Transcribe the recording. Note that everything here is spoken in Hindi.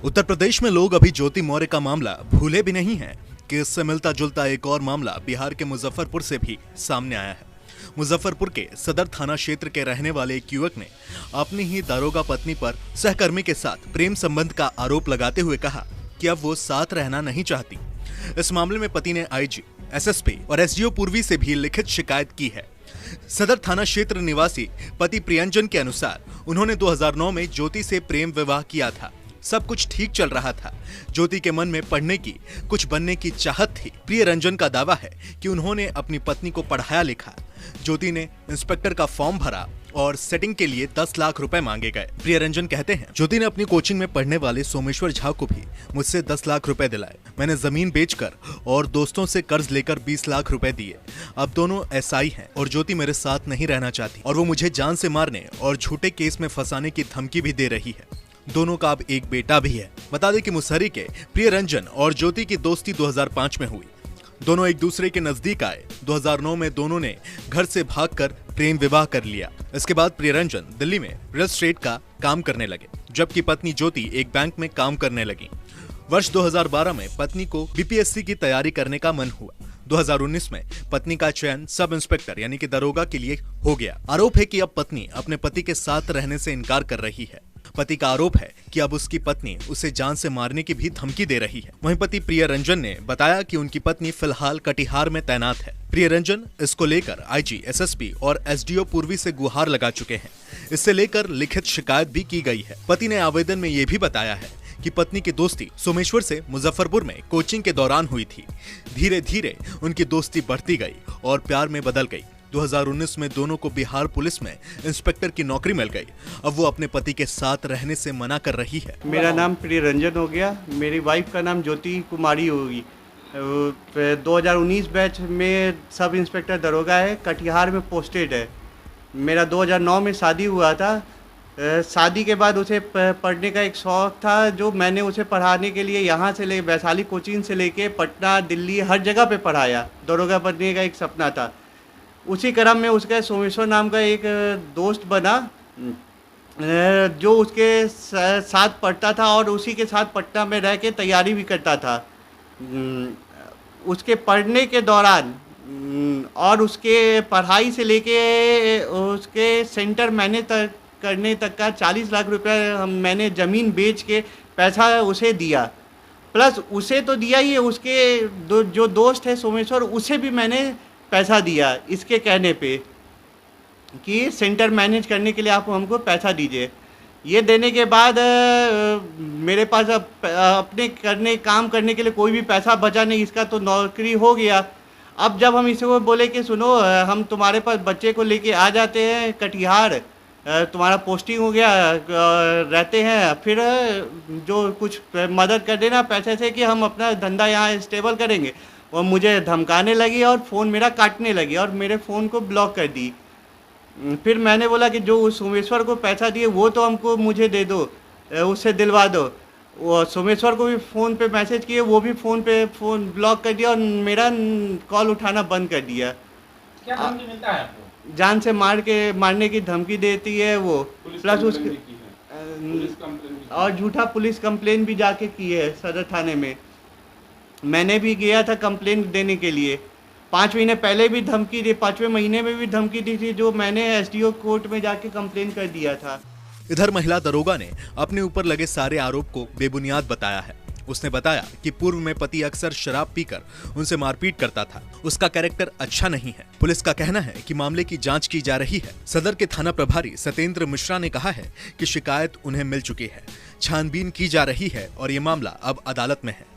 उत्तर प्रदेश में लोग अभी ज्योति मौर्य का मामला भूले भी नहीं हैं कि इससे मिलता जुलता एक और मामला बिहार के मुजफ्फरपुर से भी सामने आया है। मुजफ्फरपुर के सदर थाना क्षेत्र के रहने वाले एक युवक ने अपनी ही दारोगा पत्नी पर सहकर्मी के साथ प्रेम संबंध का आरोप लगाते हुए कहा कि अब वो साथ रहना नहीं चाहती। इस मामले में पति ने आईजी, एसएसपी और एसडीओ पूर्वी से भी लिखित शिकायत की है। सदर थाना क्षेत्र निवासी पति प्रियंजन के अनुसार उन्होंने 2009 में ज्योति से प्रेम विवाह किया था। सब कुछ ठीक चल रहा था। ज्योति के मन में पढ़ने की, कुछ बनने की चाहत थी। प्रियरंजन का दावा है कि उन्होंने अपनी पत्नी को पढ़ाया लिखा। ज्योति ने इंस्पेक्टर का फॉर्म भरा और सेटिंग के लिए 10 लाख रुपए मांगे गए। प्रियरंजन कहते हैं, ज्योति ने अपनी कोचिंग में पढ़ने वाले सोमेश्वर झा को भी मुझसे 10 लाख रुपए दिलाए। मैंने जमीन बेचकर और दोस्तों से कर्ज लेकर 20 लाख रुपए दिए। अब दोनों एसआई हैं और ज्योति मेरे साथ नहीं रहना चाहती और वो मुझे जान से मारने और झूठे केस में फंसाने की धमकी भी दे रही है। दोनों का अब एक बेटा भी है। बता दें कि मुसहरी के प्रियरंजन और ज्योति की दोस्ती 2005 में हुई। दोनों एक दूसरे के नजदीक आए। 2009 में दोनों ने घर से भागकर प्रेम विवाह कर लिया। इसके बाद प्रियरंजन दिल्ली में रियल एस्टेट का काम करने लगे, जबकि पत्नी ज्योति एक बैंक में काम करने लगी। वर्ष 2012 में पत्नी को बीपीएससी की तैयारी करने का मन हुआ। 2019 में पत्नी का चयन सब इंस्पेक्टर यानी कि दरोगा के लिए हो गया। आरोप है कि अब पत्नी अपने पति के साथ रहने से इनकार कर रही है। पति का आरोप है कि अब उसकी पत्नी उसे जान से मारने की भी धमकी दे रही है। वहीं पति प्रियरंजन ने बताया कि उनकी पत्नी फिलहाल कटिहार में तैनात है। प्रियरंजन इसको लेकर आईजी, एसएसपी और एसडीओ पूर्वी से गुहार लगा चुके हैं। इससे लेकर लिखित शिकायत भी की गई है। पति ने आवेदन में ये भी बताया है कि पत्नी की दोस्ती सोमेश्वर से मुजफ्फरपुर में कोचिंग के दौरान हुई थी। धीरे धीरे उनकी दोस्ती बढ़ती गई और प्यार में बदल गई। 2019 में दोनों को बिहार पुलिस में इंस्पेक्टर की नौकरी मिल गई। अब वो अपने पति के साथ रहने से मना कर रही है। मेरा नाम प्रियरंजन हो गया, मेरी वाइफ का नाम ज्योति कुमारी होगी। 2019 बैच में सब इंस्पेक्टर दरोगा है, कटिहार में पोस्टेड है। मेरा 2009 में शादी हुआ था। शादी के बाद उसे पढ़ने का एक शौक़ था, जो मैंने उसे पढ़ाने के लिए यहाँ से ले वैशाली कोचिंग से लेके पटना, दिल्ली हर जगह पे पढ़ाया। दरोगा बनने का एक सपना था। उसी क्रम में उसका सोमेश्वर नाम का एक दोस्त बना, जो उसके साथ पढ़ता था और उसी के साथ पटना में रह के तैयारी भी करता था। उसके पढ़ने के दौरान और उसके पढ़ाई से लेके उसके सेंटर मैनेज करने तक का 40 लाख रुपए मैंने ज़मीन बेच के पैसा उसे दिया। प्लस उसे तो दिया ही है, उसके जो दोस्त है सोमेश्वर, उसे भी मैंने पैसा दिया इसके कहने पे कि सेंटर मैनेज करने के लिए आप हमको पैसा दीजिए। ये देने के बाद मेरे पास अब अपने काम करने के लिए कोई भी पैसा बचा नहीं। इसका तो नौकरी हो गया। अब जब हम इसे वो बोले कि सुनो, हम तुम्हारे पास बच्चे को लेके आ जाते हैं कटिहार, तुम्हारा पोस्टिंग हो गया, रहते हैं, फिर जो कुछ मदद कर देना पैसे से कि हम अपना धंधा यहाँ स्टेबल करेंगे। और मुझे धमकाने लगी और फ़ोन मेरा काटने लगी और मेरे फ़ोन को ब्लॉक कर दी। फिर मैंने बोला कि जो सोमेश्वर को पैसा दिए वो तो हमको मुझे दे दो, उससे दिलवा दो। वो सोमेश्वर को भी फ़ोन पे मैसेज किए, वो भी फ़ोन ब्लॉक कर दिया और मेरा कॉल उठाना बंद कर दिया। क्या धमकी मिलता है आपको? जान से मारने की धमकी देती है वो। प्लस उसके और झूठा पुलिस कंप्लेन भी जाके की है सदर थाने में। मैंने भी गया था कंप्लेन देने के लिए। 5 महीने पहले भी धमकी दी, 5वें महीने में भी धमकी दी थी, जो मैंने एसडीओ कोर्ट में जाके कंप्लेन कर दिया था। इधर महिला दरोगा ने अपने ऊपर लगे सारे आरोप को बेबुनियाद बताया है। उसने बताया कि पूर्व में पति अक्सर शराब पीकर उनसे मारपीट करता था। उसका कैरेक्टर अच्छा नहीं है। पुलिस का कहना है कि मामले की जांच की जा रही है। सदर के थाना प्रभारी सत्येंद्र मिश्रा ने कहा है कि शिकायत उन्हें मिल चुकी है, छानबीन की जा रही है और ये मामला अब अदालत में है।